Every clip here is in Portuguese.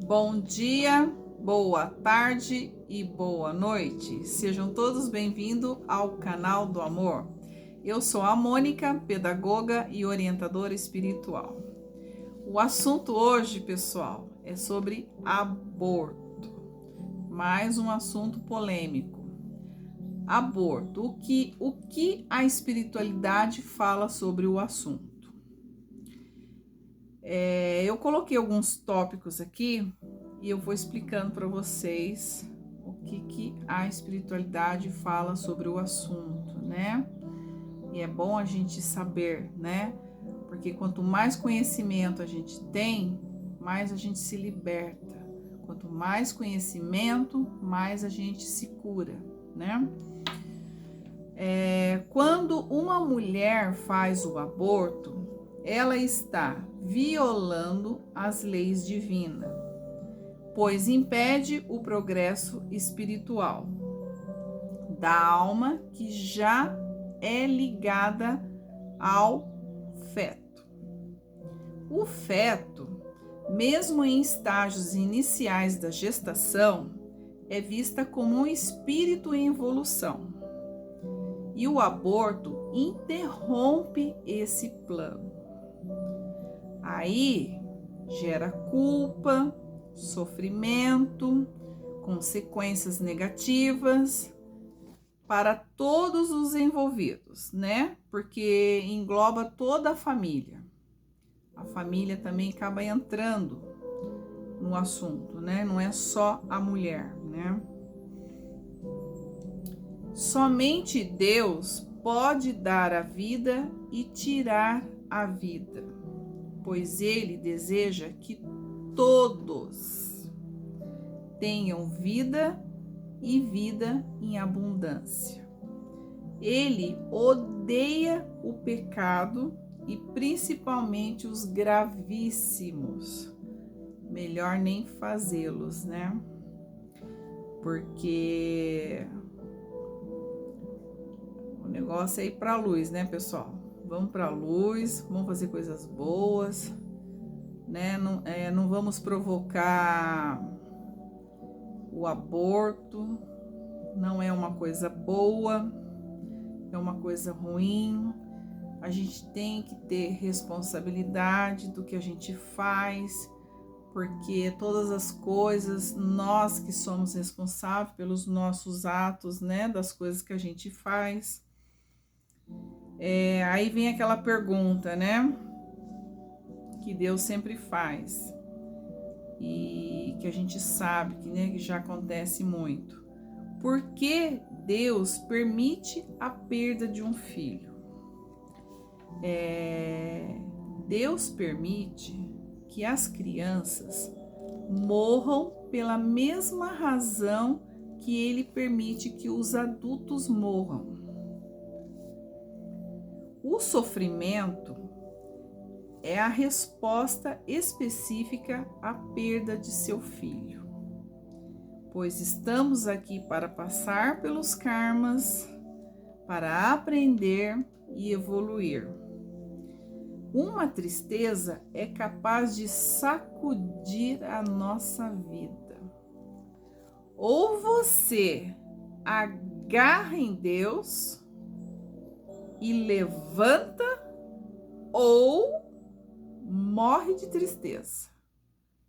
Bom dia, boa tarde e boa noite. Sejam todos bem-vindos ao canal do Amor. Eu sou a Mônica, pedagoga e orientadora espiritual. O assunto hoje, pessoal, é sobre aborto. Mais um assunto polêmico. Aborto. O que a espiritualidade fala sobre o assunto? Eu coloquei alguns tópicos aqui e eu vou explicando para vocês o que a espiritualidade fala sobre o assunto, né? E é bom a gente saber, né? Porque quanto mais conhecimento a gente tem, mais a gente se liberta. Quanto mais conhecimento, mais a gente se cura, né? Quando uma mulher faz o aborto, ela está violando as leis divinas, pois impede o progresso espiritual da alma que já é ligada ao feto. O feto, mesmo em estágios iniciais da gestação, é vista como um espírito em evolução. E o aborto interrompe esse plano. Aí gera culpa, sofrimento, consequências negativas para todos os envolvidos, né? Porque engloba toda a família. A família também acaba entrando no assunto, né? Não é só a mulher, né? Somente Deus pode dar a vida e tirar a vida, pois Ele deseja que todos tenham vida e vida em abundância. Ele odeia o pecado e principalmente os gravíssimos. Melhor nem fazê-los, né? Porque o negócio é ir para a luz, né, pessoal? Vamos para a luz, vamos fazer coisas boas, né? Não vamos provocar o aborto, não é uma coisa boa, é uma coisa ruim. A gente tem que ter responsabilidade do que a gente faz, porque todas as coisas, nós que somos responsáveis pelos nossos atos, né, das coisas que a gente faz. Aí vem aquela pergunta, né, que Deus sempre faz e que a gente sabe que, né, que já acontece muito. Por que Deus permite a perda de um filho? Deus permite que as crianças morram pela mesma razão que Ele permite que os adultos morram. O sofrimento é a resposta específica à perda de seu filho, pois estamos aqui para passar pelos karmas, para aprender e evoluir. Uma tristeza é capaz de sacudir a nossa vida. Ou você agarra em Deus e levanta, ou morre de tristeza,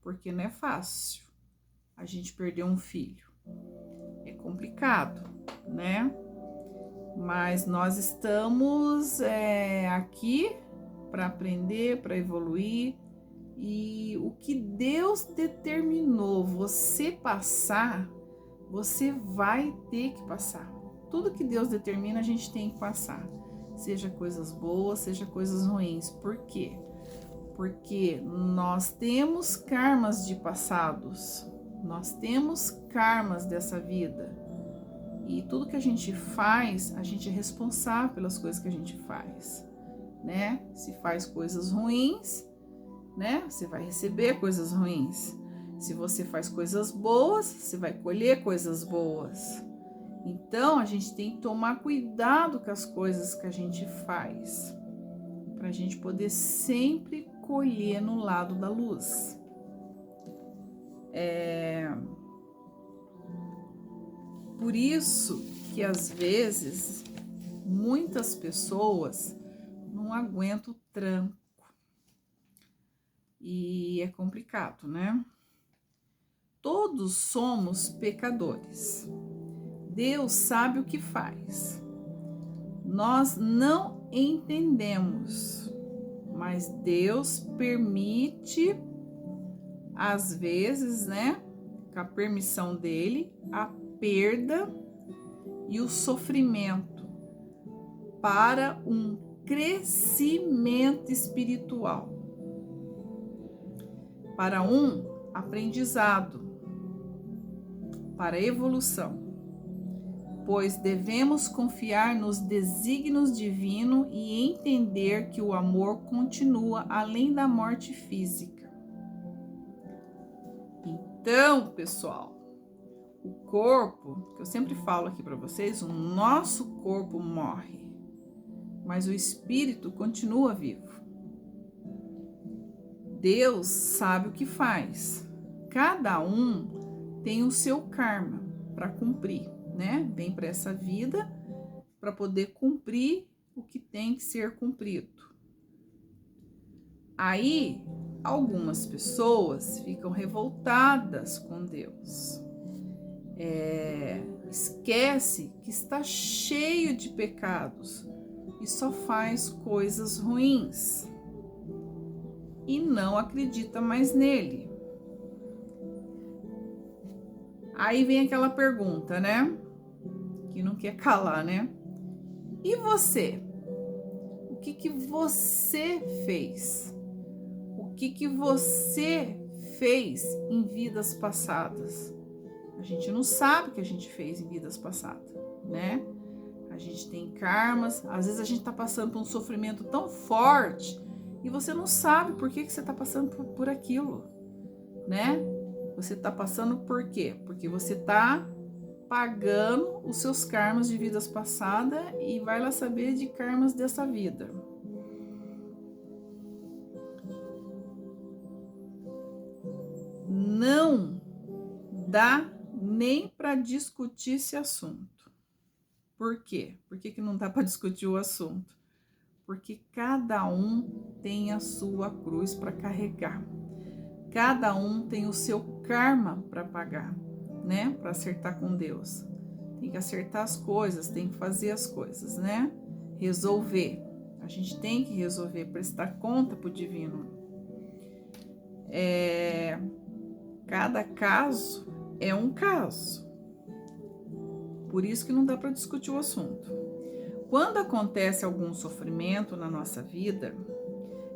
porque não é fácil a gente perder um filho. É complicado, né? Mas nós estamos aqui para aprender, para evoluir, e o que Deus determinou você passar, você vai ter que passar. Tudo que Deus determina, a gente tem que passar, seja coisas boas, seja coisas ruins. Por quê? Porque nós temos karmas de passados, nós temos karmas dessa vida, e tudo que a gente faz, a gente é responsável pelas coisas que a gente faz, né? Se faz coisas ruins, né, você vai receber coisas ruins. Se você faz coisas boas, você vai colher coisas boas. Então, a gente tem que tomar cuidado com as coisas que a gente faz, para a gente poder sempre colher no lado da luz. Por isso que às vezes muitas pessoas não aguentam o tranco. E é complicado, né? Todos somos pecadores. Deus sabe o que faz. Nós não entendemos, mas Deus permite, às vezes, né, com a permissão dele, a perda e o sofrimento para um crescimento espiritual, para um aprendizado, para evolução, pois devemos confiar nos desígnios divinos e entender que o amor continua além da morte física. Então, pessoal, o corpo, que eu sempre falo aqui para vocês, o nosso corpo morre, mas o espírito continua vivo. Deus sabe o que faz. Cada um tem o seu karma para cumprir, né? Vem para essa vida para poder cumprir o que tem que ser cumprido. Aí, algumas pessoas ficam revoltadas com Deus. Esquece que está cheio de pecados e só faz coisas ruins e não acredita mais nele. Aí vem aquela pergunta, né? Que não quer calar, né? E você? O que você fez? O que você fez em vidas passadas? A gente não sabe o que a gente fez em vidas passadas, né? A gente tem karmas, às vezes a gente tá passando por um sofrimento tão forte e você não sabe por que você tá passando por aquilo, né? Você tá passando por quê? Porque você tá pagando os seus karmas de vidas passadas e vai lá saber de karmas dessa vida. Não dá nem para discutir esse assunto. Por quê? Por que não dá para discutir o assunto? Porque cada um tem a sua cruz para carregar. Cada um tem o seu karma para pagar, né? Para acertar com Deus. Tem que acertar as coisas, tem que fazer as coisas, né? Resolver. A gente tem que resolver, prestar conta pro divino. Cada caso é um caso. Por isso que não dá para discutir o assunto. Quando acontece algum sofrimento na nossa vida,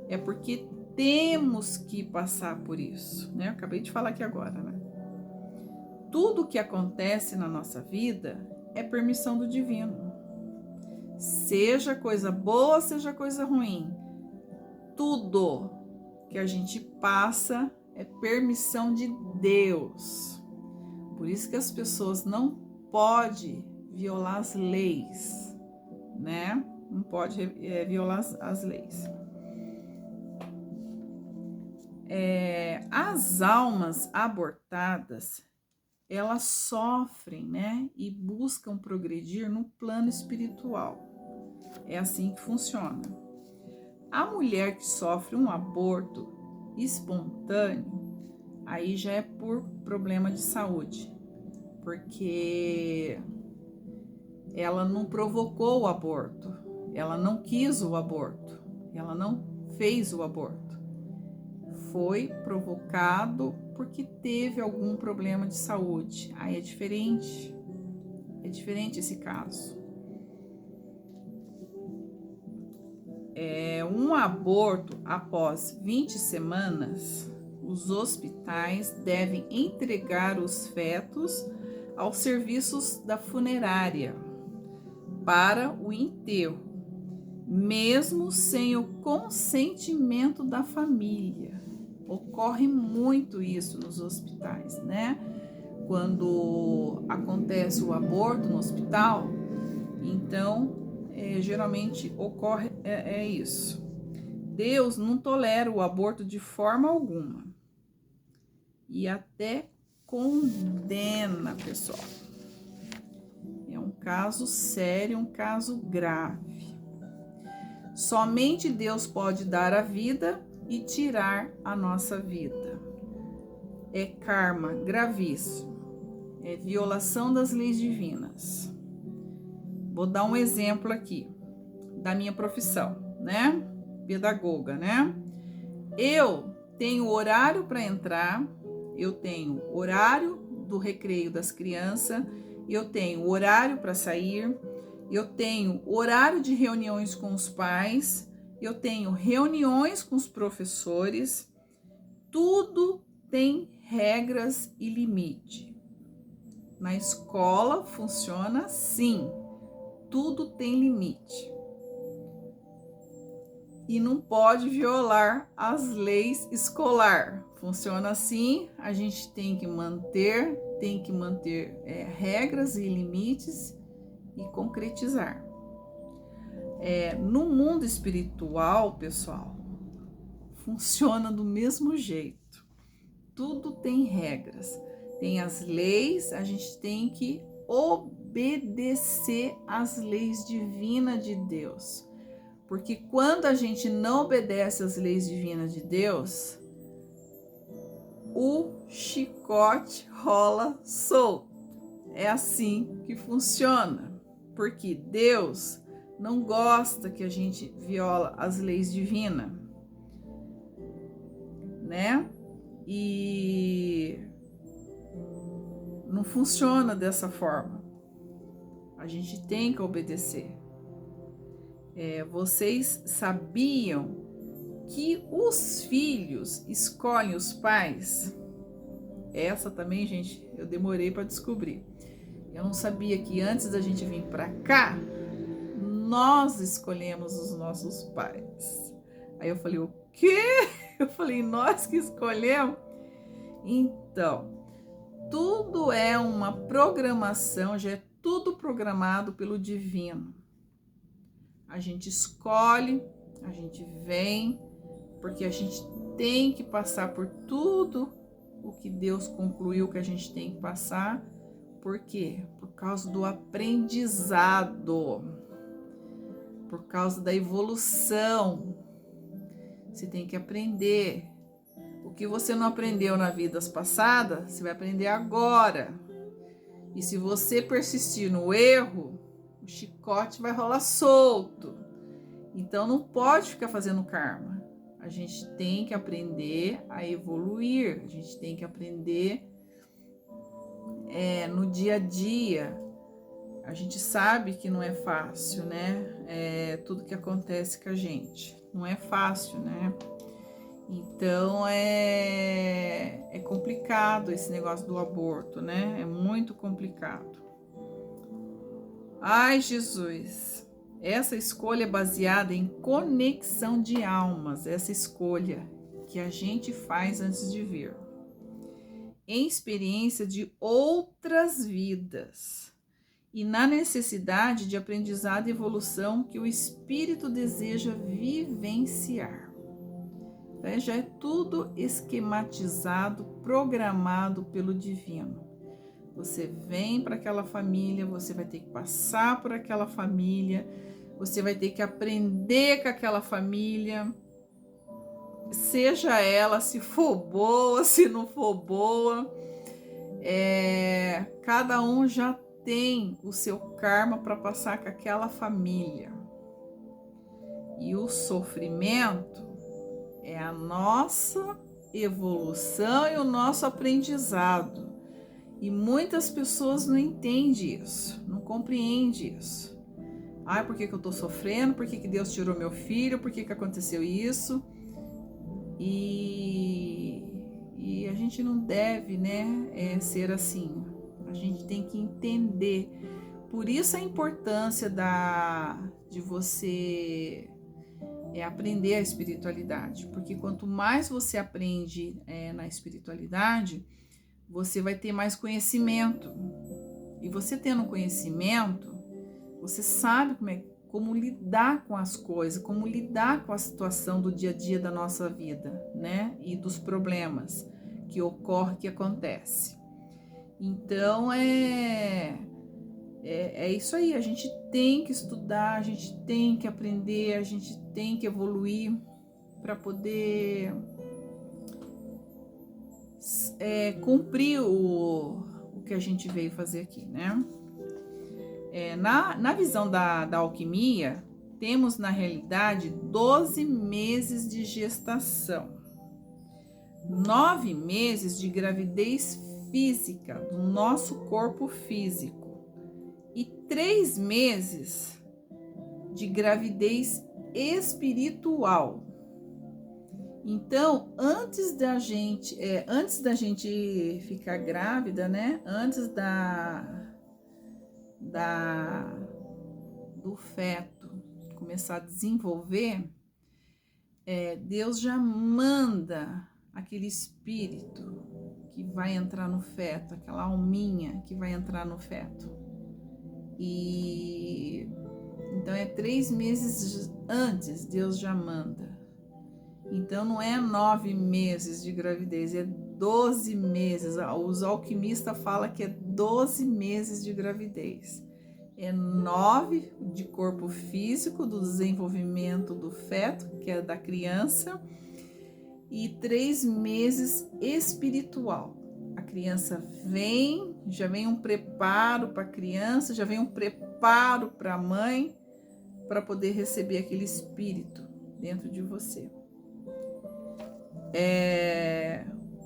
é porque temos que passar por isso, né? Eu acabei de falar aqui agora, né? Tudo que acontece na nossa vida é permissão do divino. Seja coisa boa, seja coisa ruim. Tudo que a gente passa é permissão de Deus. Por isso que as pessoas não podem violar as leis, né? Não pode violar as leis. As almas abortadas, elas sofrem, né? E buscam progredir no plano espiritual. É assim que funciona. A mulher que sofre um aborto espontâneo, aí já é por problema de saúde, porque ela não provocou o aborto, ela não quis o aborto, ela não fez o aborto. Foi provocado porque teve algum problema de saúde. Aí é diferente esse caso. Um aborto após 20 semanas, os hospitais devem entregar os fetos aos serviços da funerária para o enterro, mesmo sem o consentimento da família. Ocorre muito isso nos hospitais, né? Quando acontece o aborto no hospital, então geralmente ocorre isso. Deus não tolera o aborto de forma alguma. e até condena, pessoal. É um caso sério, um caso grave. Somente Deus pode dar a vida e tirar a nossa vida. É karma gravíssimo, é violação das leis divinas. Vou dar um exemplo aqui da minha profissão, né? Pedagoga, né? Eu tenho horário para entrar, eu tenho horário do recreio das crianças, eu tenho horário para sair, eu tenho horário de reuniões com os pais, eu tenho reuniões com os professores, tudo tem regras e limite. Na escola funciona assim, tudo tem limite. E não pode violar as leis escolar. Funciona assim, a gente tem que manter regras e limites e concretizar. No mundo espiritual, pessoal, funciona do mesmo jeito. Tudo tem regras, tem as leis, a gente tem que obedecer às leis divinas de Deus. Porque quando a gente não obedece às leis divinas de Deus, o chicote rola solto. É assim que funciona. Porque Deus não gosta que a gente viola as leis divinas, né? E não funciona dessa forma. A gente tem que obedecer. Vocês sabiam que os filhos escolhem os pais? Essa também, gente, eu demorei para descobrir. Eu não sabia que antes da gente vir para cá, nós escolhemos os nossos pais. Aí eu falei, o quê? Eu falei, nós que escolhemos? Então, tudo é uma programação, já é tudo programado pelo divino. A gente escolhe, a gente vem, porque a gente tem que passar por tudo o que Deus concluiu que a gente tem que passar. Por quê? Por causa do aprendizado, por causa da evolução. Você tem que aprender. O que você não aprendeu na vida passada, você vai aprender agora. E se você persistir no erro, o chicote vai rolar solto. Então não pode ficar fazendo karma. A gente tem que aprender a evoluir. A gente tem que aprender no dia a dia. A gente sabe que não é fácil, né? Tudo que acontece com a gente. Não é fácil, né? Então é complicado esse negócio do aborto, né? É muito complicado. Ai, Jesus! Essa escolha é baseada em conexão de almas, essa escolha que a gente faz antes de vir, em experiência de outras vidas e na necessidade de aprendizado e evolução que o espírito deseja vivenciar. Já é tudo esquematizado, programado pelo divino. Você vem para aquela família, você vai ter que passar por aquela família, você vai ter que aprender com aquela família, seja ela se for boa, se não for boa. Cada um já tem o seu karma para passar com aquela família. E o sofrimento é a nossa evolução e o nosso aprendizado. E muitas pessoas não entendem isso, não compreendem isso. Por que eu tô sofrendo? Por que Deus tirou meu filho? Por que aconteceu isso? E a gente não deve, né, ser assim. A gente tem que entender. Por isso a importância de você aprender a espiritualidade. Porque quanto mais você aprende na espiritualidade, você vai ter mais conhecimento. E você tendo conhecimento, você sabe como lidar com as coisas, como lidar com a situação do dia a dia da nossa vida, né? E dos problemas que ocorre, que acontece. Então é isso aí, a gente tem que estudar, a gente tem que aprender, a gente tem que evoluir para poder cumprir o que a gente veio fazer aqui, né? Na visão da alquimia, temos na realidade 12 meses de gestação, 9 meses de gravidez física do nosso corpo físico e 3 meses de gravidez espiritual. Então, antes da gente ficar grávida, né? Antes do feto começar a desenvolver, Deus já manda aquele espírito que vai entrar no feto, aquela alminha que vai entrar no feto. E então 3 meses antes Deus já manda. Então não é 9 meses de gravidez, é 12 meses. Os alquimistas falam que é 12 meses de gravidez. É 9 de corpo físico, do desenvolvimento do feto, que é da criança, e 3 meses espiritual. A criança já vem um preparo para a criança, já vem um preparo para a mãe, para poder receber aquele espírito dentro de você.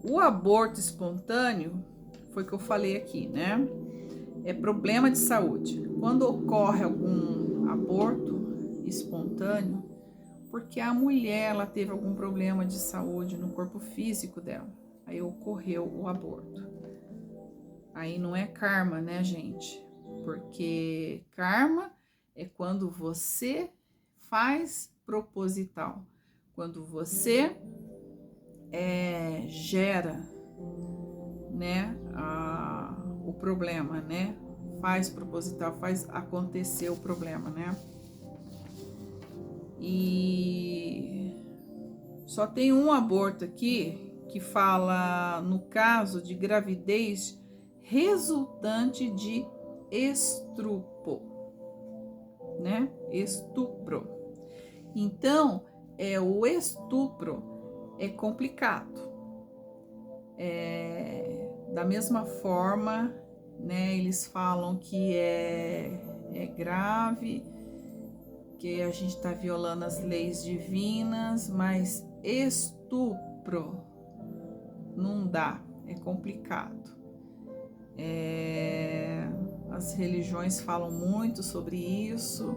O aborto espontâneo, foi o que eu falei aqui, né? É problema de saúde. Quando ocorre algum aborto espontâneo, porque a mulher ela teve algum problema de saúde no corpo físico dela, aí ocorreu o aborto. Aí não é karma, né, gente? Porque karma é quando você faz proposital, quando você gera, né, o problema, né? Faz proposital, faz acontecer o problema, né? E só tem um aborto aqui que fala no caso de gravidez resultante de estupro, né? Estupro. Então, o estupro é complicado. Da mesma forma, né? Eles falam que é grave, que a gente está violando as leis divinas, mas estupro não dá, é complicado. As religiões falam muito sobre isso,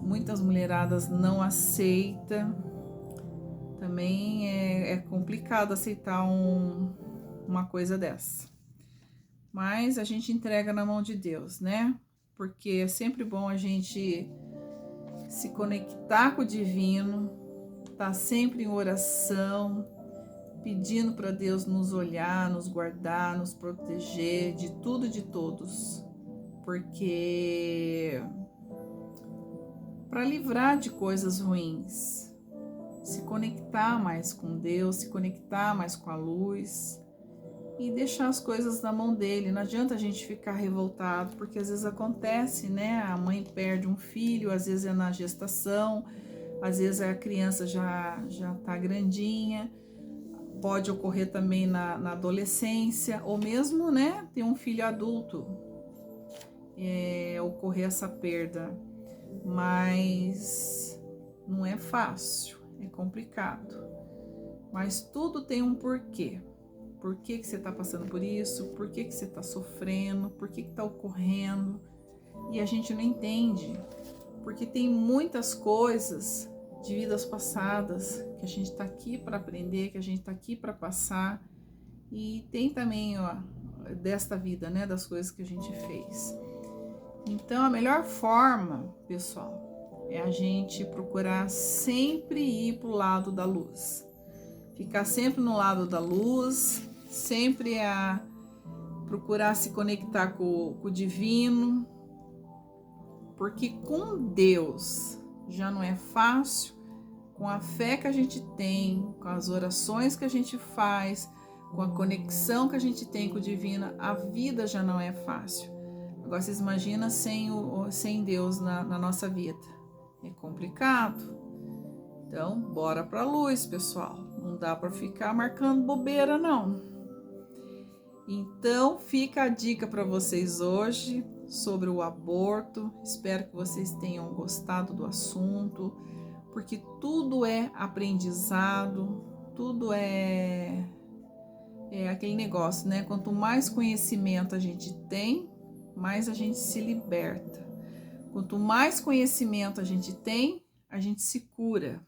muitas mulheradas não aceitam. Também é complicado aceitar uma coisa dessa. Mas a gente entrega na mão de Deus, né? Porque é sempre bom a gente se conectar com o divino, tá sempre em oração, pedindo para Deus nos olhar, nos guardar, nos proteger de tudo e de todos. Porque para livrar de coisas ruins, se conectar mais com Deus, se conectar mais com a luz e deixar as coisas na mão dele. Não adianta a gente ficar revoltado, porque às vezes acontece, né? A mãe perde um filho, às vezes é na gestação, às vezes a criança já tá grandinha, pode ocorrer também na adolescência, ou mesmo, né, ter um filho adulto, ocorrer essa perda. Mas não é fácil, é complicado. Mas tudo tem um porquê. Por que você está passando por isso? Por que você está sofrendo? Por que está ocorrendo? E a gente não entende, porque tem muitas coisas de vidas passadas que a gente está aqui para aprender, que a gente está aqui para passar. E tem também, desta vida, né, das coisas que a gente fez. Então, a melhor forma, pessoal, é a gente procurar sempre ir para o lado da luz. Ficar sempre no lado da luz, sempre a procurar se conectar com o divino, porque com Deus já não é fácil, com a fé que a gente tem, com as orações que a gente faz, com a conexão que a gente tem com o divino, a vida já não é fácil. Agora vocês imaginam sem Deus na nossa vida. É complicado. Então, bora pra luz, pessoal. Não dá para ficar marcando bobeira, não. Então, fica a dica para vocês hoje sobre o aborto. Espero que vocês tenham gostado do assunto, porque tudo é aprendizado, tudo é aquele negócio, né? Quanto mais conhecimento a gente tem, mais a gente se liberta. Quanto mais conhecimento a gente tem, a gente se cura.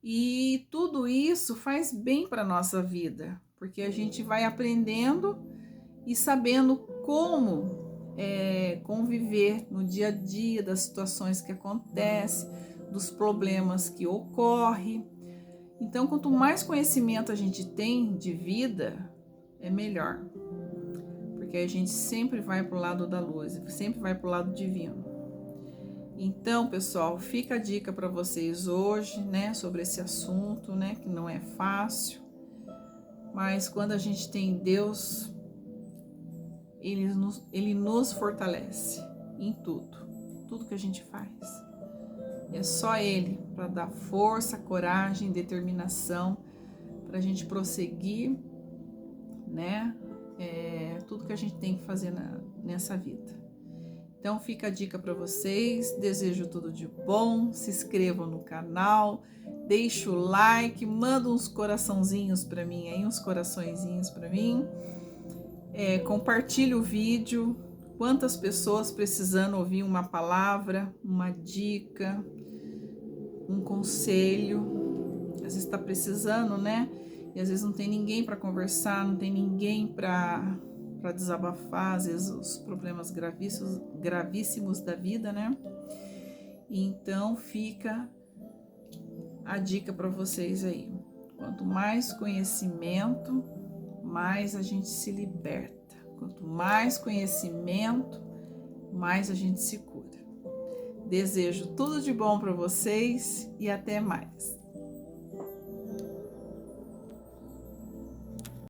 E tudo isso faz bem para a nossa vida, porque a gente vai aprendendo e sabendo como conviver no dia a dia, das situações que acontecem, dos problemas que ocorrem. Então, quanto mais conhecimento a gente tem de vida, é melhor, porque a gente sempre vai para o lado da luz, sempre vai para o lado divino. Então, pessoal, fica a dica para vocês hoje, né, sobre esse assunto, né, que não é fácil, mas quando a gente tem Deus, Ele nos fortalece em tudo que a gente faz. É só Ele para dar força, coragem, determinação para a gente prosseguir, né, tudo que a gente tem que fazer nessa vida. Então fica a dica para vocês, desejo tudo de bom, se inscrevam no canal, deixa o like, manda uns coraçãozinhos para mim aí, uns coraçõezinhos para mim, compartilha o vídeo, quantas pessoas precisando ouvir uma palavra, uma dica, um conselho, às vezes está precisando, né? E às vezes não tem ninguém para conversar, não tem ninguém para desabafar, às vezes os problemas gravíssimos da vida, né? Então fica a dica para vocês aí. Quanto mais conhecimento, mais a gente se liberta. Quanto mais conhecimento, mais a gente se cura. Desejo tudo de bom para vocês e até mais.